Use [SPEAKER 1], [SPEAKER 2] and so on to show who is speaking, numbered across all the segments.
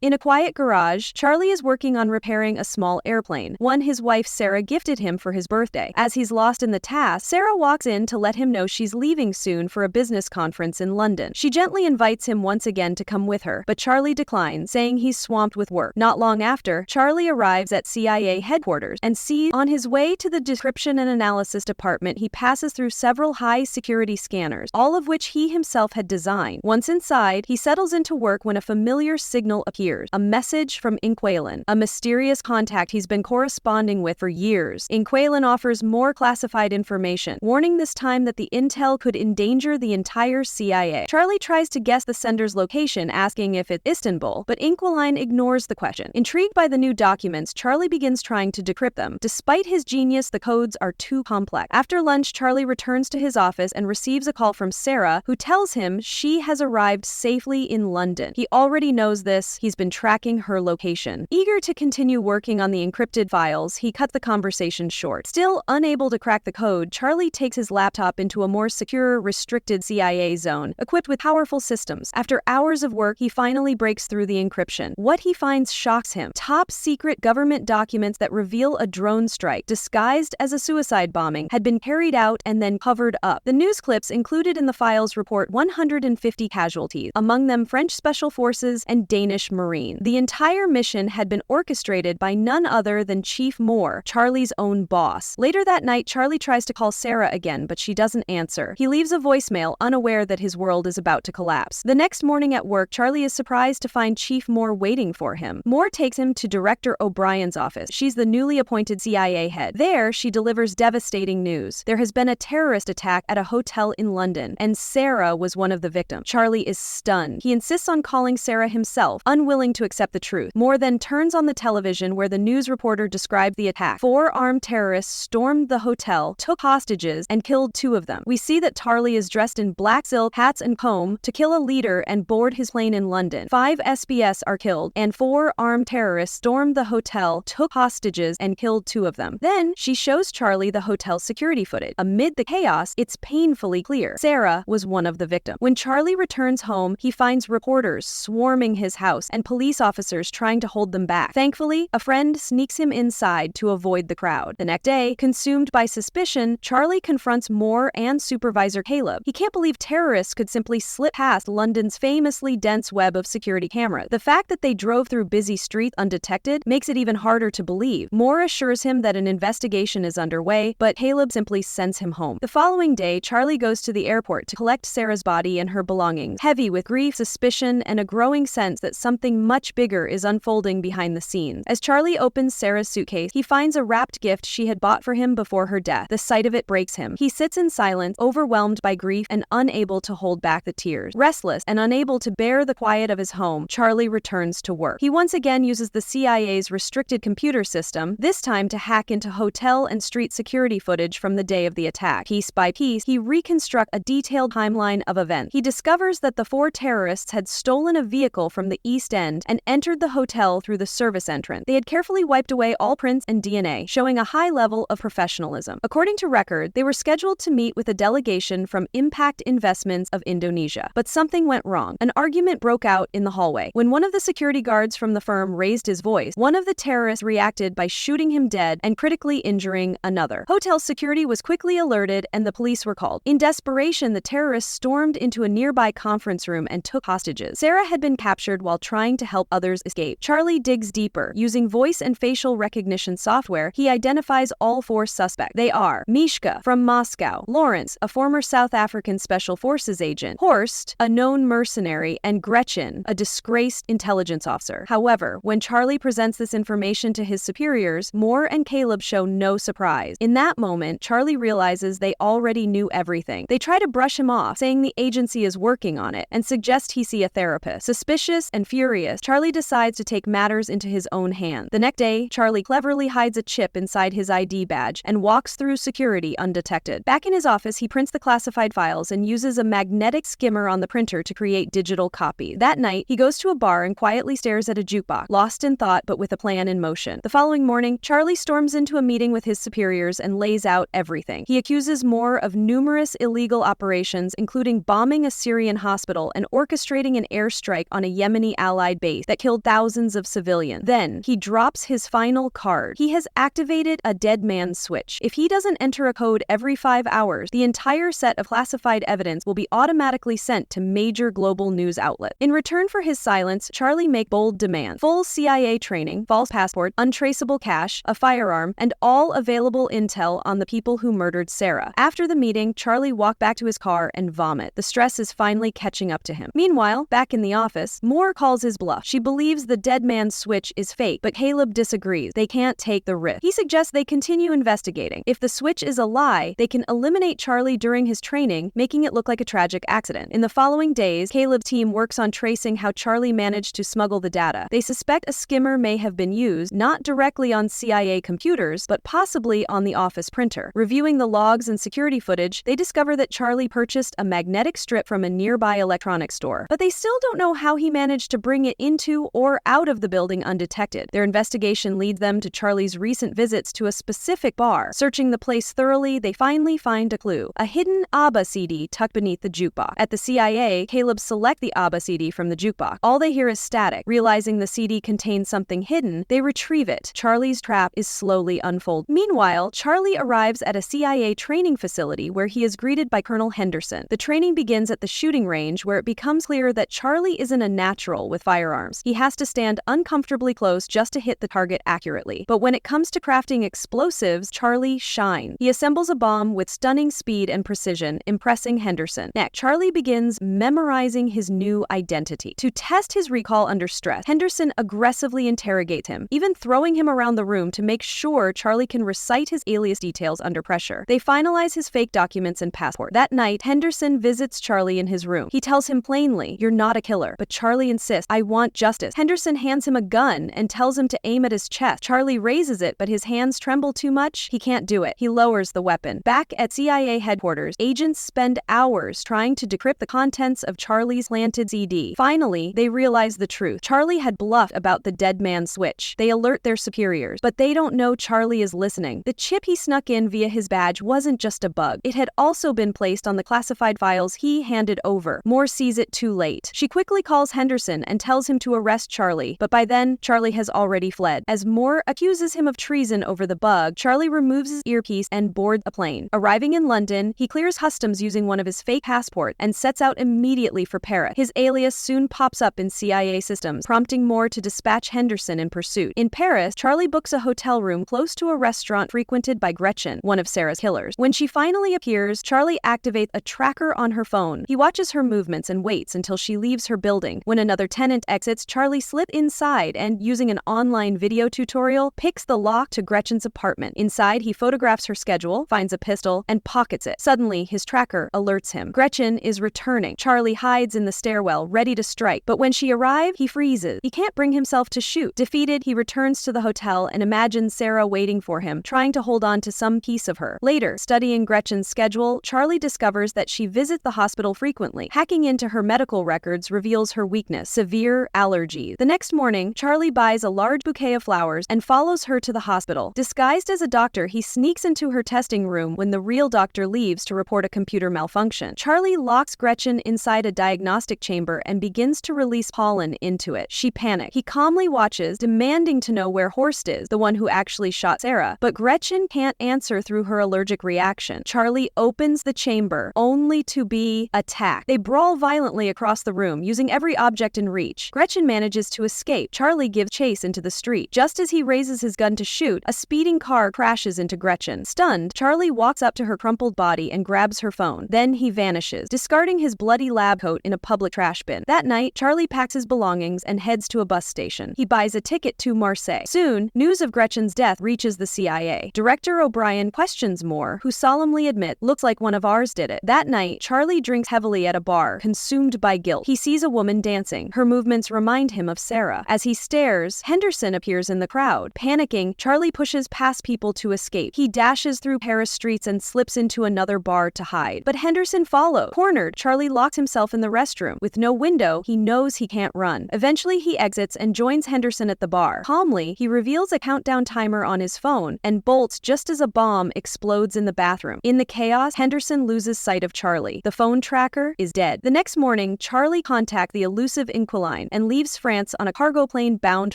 [SPEAKER 1] In a quiet garage, Charlie is working on repairing a small airplane, one his wife Sarah gifted him for his birthday. As he's lost in the task, Sarah walks in to let him know she's leaving soon for a business conference in London. She gently invites him once again to come with her, but Charlie declines, saying he's swamped with work. Not long after, Charlie arrives at CIA headquarters and sees on his way to the decryption and analysis department he passes through several high-security scanners, all of which he himself had designed. Once inside, he settles into work when a familiar signal appears. A message from Inqualan, a mysterious contact he's been corresponding with for years. Inqualan offers more classified information, warning this time that the intel could endanger the entire CIA. Charlie tries to guess the sender's location, asking if it's Istanbul, but Inqualan ignores the question. Intrigued by the new documents, Charlie begins trying to decrypt them. Despite his genius, the codes are too complex. After lunch, Charlie returns to his office and receives a call from Sarah, who tells him she has arrived safely in London. He already knows this. He's been tracking her location. Eager to continue working on the encrypted files, he cut the conversation short. Still unable to crack the code, Charlie takes his laptop into a more secure, restricted CIA zone, equipped with powerful systems. After hours of work, he finally breaks through the encryption. What he finds shocks him. Top-secret government documents that reveal a drone strike, disguised as a suicide bombing, had been carried out and then covered up. The news clips included in the files report 150 casualties, among them French Special Forces and Danish Marines. The entire mission had been orchestrated by none other than Chief Moore, Charlie's own boss. Later that night, Charlie tries to call Sarah again, but she doesn't answer. He leaves a voicemail, unaware that his world is about to collapse. The next morning at work, Charlie is surprised to find Chief Moore waiting for him. Moore takes him to Director O'Brien's office. She's the newly appointed CIA head. There, she delivers devastating news. There has been a terrorist attack at a hotel in London, and Sarah was one of the victims. Charlie is stunned. He insists on calling Sarah himself, unwilling to accept the truth. Moore then turns on the television where the news reporter described the attack. 4 armed terrorists stormed the hotel, took hostages, and killed 2 of them. We see that Charlie is dressed in black silk, hats, and comb to kill a leader and board his plane in London. 5 SBS are killed, and 4 armed terrorists stormed the hotel, took hostages, and killed 2 of them. Then, she shows Charlie the hotel security footage. Amid the chaos, it's painfully clear Sarah was one of the victims. When Charlie returns home, he finds reporters swarming his house and police officers trying to hold them back. Thankfully, a friend sneaks him inside to avoid the crowd. The next day, consumed by suspicion, Charlie confronts Moore and Supervisor Caleb. He can't believe terrorists could simply slip past London's famously dense web of security cameras. The fact that they drove through busy streets undetected makes it even harder to believe. Moore assures him that an investigation is underway, but Caleb simply sends him home. The following day, Charlie goes to the airport to collect Sarah's body and her belongings, heavy with grief, suspicion, and a growing sense that something much bigger is unfolding behind the scenes. As Charlie opens Sarah's suitcase, he finds a wrapped gift she had bought for him before her death. The sight of it breaks him. He sits in silence, overwhelmed by grief and unable to hold back the tears. Restless and unable to bear the quiet of his home, Charlie returns to work. He once again uses the CIA's restricted computer system, this time to hack into hotel and street security footage from the day of the attack. Piece by piece, he reconstructs a detailed timeline of events. He discovers that the 4 terrorists had stolen a vehicle from the East End and entered the hotel through the service entrance. They had carefully wiped away all prints and DNA, showing a high level of professionalism. According to record, they were scheduled to meet with a delegation from Impact Investments of Indonesia. But something went wrong. An argument broke out in the hallway. When one of the security guards from the firm raised his voice, one of the terrorists reacted by shooting him dead and critically injuring another. Hotel security was quickly alerted and the police were called. In desperation, the terrorists stormed into a nearby conference room and took hostages. Sarah had been captured while trying to help others escape. Charlie digs deeper. Using voice and facial recognition software, he identifies all 4 suspects. They are Mishka from Moscow, Lawrence, a former South African Special Forces agent, Horst, a known mercenary, and Gretchen, a disgraced intelligence officer. However, when Charlie presents this information to his superiors, Moore and Caleb show no surprise. In that moment, Charlie realizes they already knew everything. They try to brush him off, saying the agency is working on it, and suggest he see a therapist. Suspicious and furious, Charlie decides to take matters into his own hands. The next day, Charlie cleverly hides a chip inside his ID badge and walks through security undetected. Back in his office, he prints the classified files and uses a magnetic skimmer on the printer to create digital copies. That night, he goes to a bar and quietly stares at a jukebox, lost in thought but with a plan in motion. The following morning, Charlie storms into a meeting with his superiors and lays out everything. He accuses Moore of numerous illegal operations, including bombing a Syrian hospital and orchestrating an airstrike on a Yemeni ally classified base that killed thousands of civilians. Then, he drops his final card. He has activated a dead man's switch. If he doesn't enter a code every 5 hours, the entire set of classified evidence will be automatically sent to major global news outlets. In return for his silence, Charlie makes bold demands: full CIA training, false passport, untraceable cash, a firearm, and all available intel on the people who murdered Sarah. After the meeting, Charlie walked back to his car and vomit. The stress is finally catching up to him. Meanwhile, back in the office, Moore calls his bluff. She believes the dead man's switch is fake, but Caleb disagrees. They can't take the risk. He suggests they continue investigating. If the switch is a lie, they can eliminate Charlie during his training, making it look like a tragic accident. In the following days, Caleb's team works on tracing how Charlie managed to smuggle the data. They suspect a skimmer may have been used, not directly on CIA computers, but possibly on the office printer. Reviewing the logs and security footage, they discover that Charlie purchased a magnetic strip from a nearby electronics store. But they still don't know how he managed to bring it into or out of the building undetected. Their investigation leads them to Charlie's recent visits to a specific bar. Searching the place thoroughly, they finally find a clue: a hidden ABBA CD tucked beneath the jukebox. At the CIA, Caleb select the ABBA CD from the jukebox. All they hear is static. Realizing the CD contains something hidden, they retrieve it. Charlie's trap is slowly unfolding. Meanwhile, Charlie arrives at a CIA training facility where he is greeted by Colonel Henderson. The training begins at the shooting range, where it becomes clear that Charlie isn't a natural with firearms. He has to stand uncomfortably close just to hit the target accurately. But when it comes to crafting explosives, Charlie shines. He assembles a bomb with stunning speed and precision, impressing Henderson. Next, Charlie begins memorizing his new identity. To test his recall under stress, Henderson aggressively interrogates him, even throwing him around the room to make sure Charlie can recite his alias details under pressure. They finalize his fake documents and passport. That night, Henderson visits Charlie in his room. He tells him plainly, "You're not a killer." But Charlie insists, "I want justice." Henderson hands him a gun and tells him to aim at his chest. Charlie raises it, but his hands tremble too much. He can't do it. He lowers the weapon. Back at CIA headquarters, agents spend hours trying to decrypt the contents of Charlie's planted CD. Finally, they realize the truth. Charlie had bluffed about the dead man's switch. They alert their superiors, but they don't know Charlie is listening. The chip he snuck in via his badge wasn't just a bug. It had also been placed on the classified files he handed over. Moore sees it too late. She quickly calls Henderson and tells him to arrest Charlie, but by then, Charlie has already fled. As Moore accuses him of treason over the bug, Charlie removes his earpiece and boards a plane. Arriving in London, he clears customs using one of his fake passports and sets out immediately for Paris. His alias soon pops up in CIA systems, prompting Moore to dispatch Henderson in pursuit. In Paris, Charlie books a hotel room close to a restaurant frequented by Gretchen, one of Sarah's killers. When she finally appears, Charlie activates a tracker on her phone. He watches her movements and waits until she leaves her building. When another tenant exits, Charlie slips inside and, using an online video tutorial, picks the lock to Gretchen's apartment. Inside, he photographs her schedule, finds a pistol, and pockets it. Suddenly, his tracker alerts him. Gretchen is returning. Charlie hides in the stairwell, ready to strike, but when she arrives, he freezes. He can't bring himself to shoot. Defeated, he returns to the hotel and imagines Sarah waiting for him, trying to hold on to some piece of her. Later, studying Gretchen's schedule, Charlie discovers that she visits the hospital frequently. Hacking into her medical records reveals her weakness: severe allergies. The next morning, Charlie buys a large bouquet of flowers and follows her to the hospital. Disguised as a doctor, he sneaks into her testing room when the real doctor leaves to report a computer malfunction. Charlie locks Gretchen inside a diagnostic chamber and begins to release pollen into it. She panics. He calmly watches, demanding to know where Horst is, the one who actually shot Sarah. But Gretchen can't answer through her allergic reaction. Charlie opens the chamber, only to be attacked. They brawl violently across the room, using every object in reach. Gretchen manages to escape. Charlie gives chase into the street. Just as he raises his gun to shoot, a speeding car crashes into Gretchen. Stunned, Charlie walks up to her crumpled body and grabs her phone. Then he vanishes, discarding his bloody lab coat in a public trash bin. That night, Charlie packs his belongings and heads to a bus station. He buys a ticket to Marseille. Soon, news of Gretchen's death reaches the CIA. Director O'Brien questions Moore, who solemnly admits, "Looks like one of ours did it." That night, Charlie drinks heavily at a bar, consumed by guilt. He sees a woman dancing. Her movements remind him of Sarah. As he stares, Henderson appears in the crowd. Panicking, Charlie pushes past people to escape. He dashes through Paris streets and slips into another bar to hide. But Henderson follows. Cornered, Charlie locks himself in the restroom. With no window, he knows he can't run. Eventually, he exits and joins Henderson at the bar. Calmly, he reveals a countdown timer on his phone and bolts just as a bomb explodes in the bathroom. In the chaos, Henderson loses sight of Charlie. The phone tracker is dead. The next morning, Charlie contacts the elusive Inquilin. Inquiline and leaves France on a cargo plane bound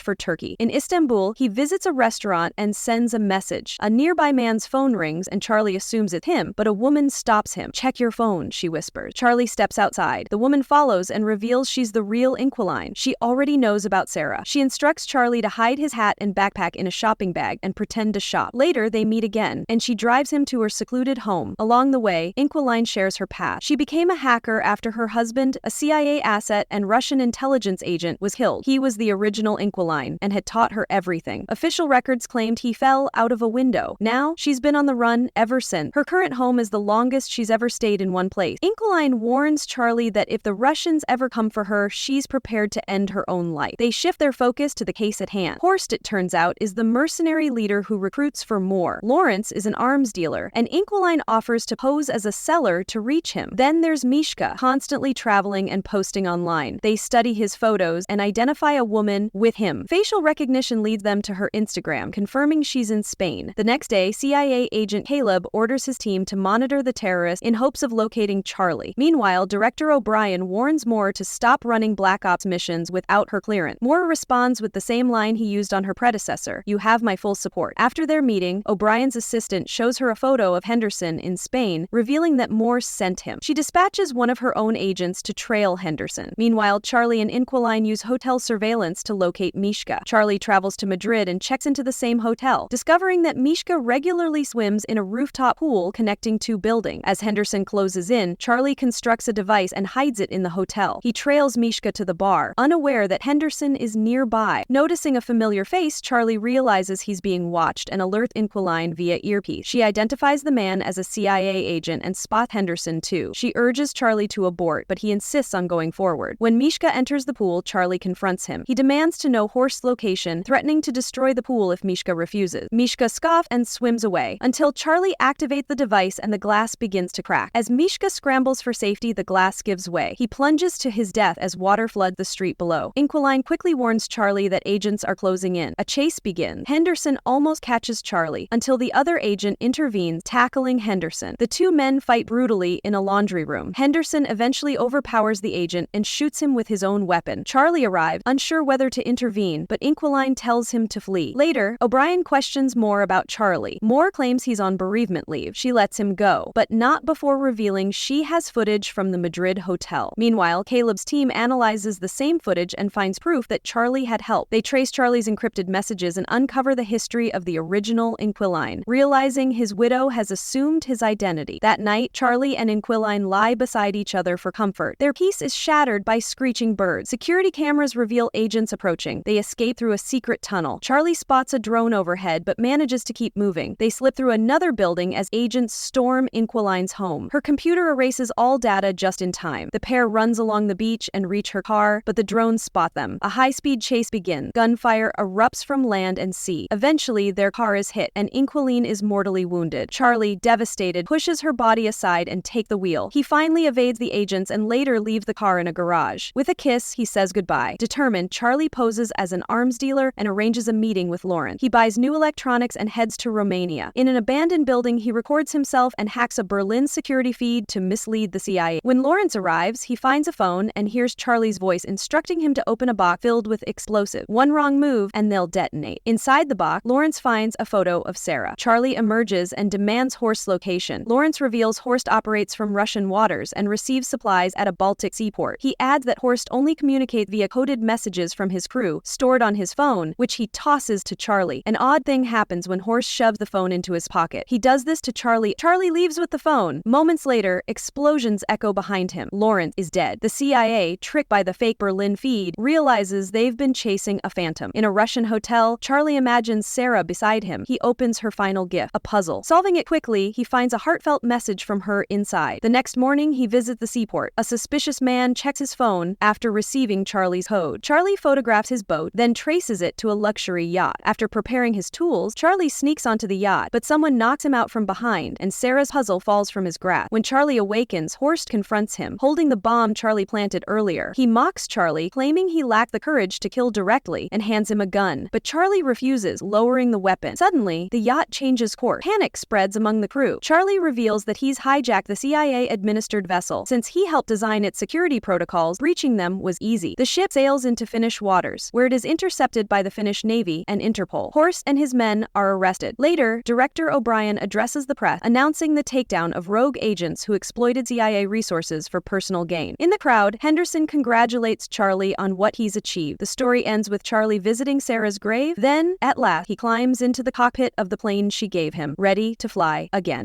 [SPEAKER 1] for Turkey. In Istanbul, he visits a restaurant and sends a message. A nearby man's phone rings and Charlie assumes it's him, but a woman stops him. "Check your phone," she whispers. Charlie steps outside. The woman follows and reveals she's the real Inquiline. She already knows about Sarah. She instructs Charlie to hide his hat and backpack in a shopping bag and pretend to shop. Later, they meet again, and she drives him to her secluded home. Along the way, Inquiline shares her past. She became a hacker after her husband, a CIA asset and Russian intelligence agent, was killed. He was the original Inquiline and had taught her everything. Official records claimed he fell out of a window. Now, she's been on the run ever since. Her current home is the longest she's ever stayed in one place. Inquiline warns Charlie that if the Russians ever come for her, she's prepared to end her own life. They shift their focus to the case at hand. Horst, it turns out, is the mercenary leader who recruits for more. Lawrence is an arms dealer, and Inquiline offers to pose as a seller to reach him. Then there's Mishka, constantly traveling and posting online. They study his photos and identify a woman with him. Facial recognition leads them to her Instagram, confirming she's in Spain. The next day, CIA agent Caleb orders his team to monitor the terrorist in hopes of locating Charlie. Meanwhile, Director O'Brien warns Moore to stop running Black Ops missions without her clearance. Moore responds with the same line he used on her predecessor: "You have my full support." After their meeting, O'Brien's assistant shows her a photo of Henderson in Spain, revealing that Moore sent him. She dispatches one of her own agents to trail Henderson. Meanwhile, Charlie and Inquiline use hotel surveillance to locate Mishka. Charlie travels to Madrid and checks into the same hotel, discovering that Mishka regularly swims in a rooftop pool connecting two buildings. As Henderson closes in, Charlie constructs a device and hides it in the hotel. He trails Mishka to the bar, unaware that Henderson is nearby. Noticing a familiar face, Charlie realizes he's being watched and alerts Inquiline via earpiece. She identifies the man as a CIA agent and spots Henderson too. She urges Charlie to abort, but he insists on going forward. When Mishka enters the pool, Charlie confronts him. He demands to know Horst's location, threatening to destroy the pool if Mishka refuses. Mishka scoffs and swims away, until Charlie activates the device and the glass begins to crack. As Mishka scrambles for safety, the glass gives way. He plunges to his death as water floods the street below. Inquiline quickly warns Charlie that agents are closing in. A chase begins. Henderson almost catches Charlie, until the other agent intervenes, tackling Henderson. The two men fight brutally in a laundry room. Henderson eventually overpowers the agent and shoots him with his own weapon. Charlie arrives, unsure whether to intervene, but Inquiline tells him to flee. Later, O'Brien questions Moore about Charlie. Moore claims he's on bereavement leave. She lets him go, but not before revealing she has footage from the Madrid hotel. Meanwhile, Caleb's team analyzes the same footage and finds proof that Charlie had help. They trace Charlie's encrypted messages and uncover the history of the original Inquiline, realizing his widow has assumed his identity. That night, Charlie and Inquiline lie beside each other for comfort. Their peace is shattered by screeching birds. Security cameras reveal agents approaching. They escape through a secret tunnel. Charlie spots a drone overhead but manages to keep moving. They slip through another building as agents storm Inquiline's home. Her computer erases all data just in time. The pair runs along the beach and reach her car, but the drones spot them. A high-speed chase begins. Gunfire erupts from land and sea. Eventually, their car is hit, and Inquiline is mortally wounded. Charlie, devastated, pushes her body aside and takes the wheel. He finally evades the agents and later leaves the car in a garage. With a kiss, he says goodbye. Determined, Charlie poses as an arms dealer and arranges a meeting with Lawrence. He buys new electronics and heads to Romania. In an abandoned building, he records himself and hacks a Berlin security feed to mislead the CIA. When Lawrence arrives, he finds a phone and hears Charlie's voice instructing him to open a box filled with explosives. One wrong move and they'll detonate. Inside the box, Lawrence finds a photo of Sarah. Charlie emerges and demands Horst's location. Lawrence reveals Horst operates from Russian waters and receives supplies at a Baltic seaport. He adds that Horst only communicates via coded messages from his crew, stored on his phone, which he tosses to Charlie. An odd thing happens when Horst shoves the phone into his pocket. He does this to Charlie. Charlie leaves with the phone. Moments later, explosions echo behind him. Lawrence is dead. The CIA, tricked by the fake Berlin feed, realizes they've been chasing a phantom. In a Russian hotel, Charlie imagines Sarah beside him. He opens her final gift, a puzzle. Solving it quickly, he finds a heartfelt message from her inside. The next morning, he visits the seaport. A suspicious man checks his phone after receiving Charlie's code. Charlie photographs his boat, then traces it to a luxury yacht. After preparing his tools, Charlie sneaks onto the yacht, but someone knocks him out from behind, and Sarah's puzzle falls from his grasp. When Charlie awakens, Horst confronts him, holding the bomb Charlie planted earlier. He mocks Charlie, claiming he lacked the courage to kill directly, and hands him a gun. But Charlie refuses, lowering the weapon. Suddenly, the yacht changes course. Panic spreads among the crew. Charlie reveals that he's hijacked the CIA-administered vessel. Since he helped design its security protocols, breaching them was easy. easy. The ship sails into Finnish waters, where it is intercepted by the Finnish Navy and Interpol. Horst and his men are arrested. Later, Director O'Brien addresses the press, announcing the takedown of rogue agents who exploited CIA resources for personal gain. In the crowd, Henderson congratulates Charlie on what he's achieved. The story ends with Charlie visiting Sarah's grave. Then, at last, he climbs into the cockpit of the plane she gave him, ready to fly again.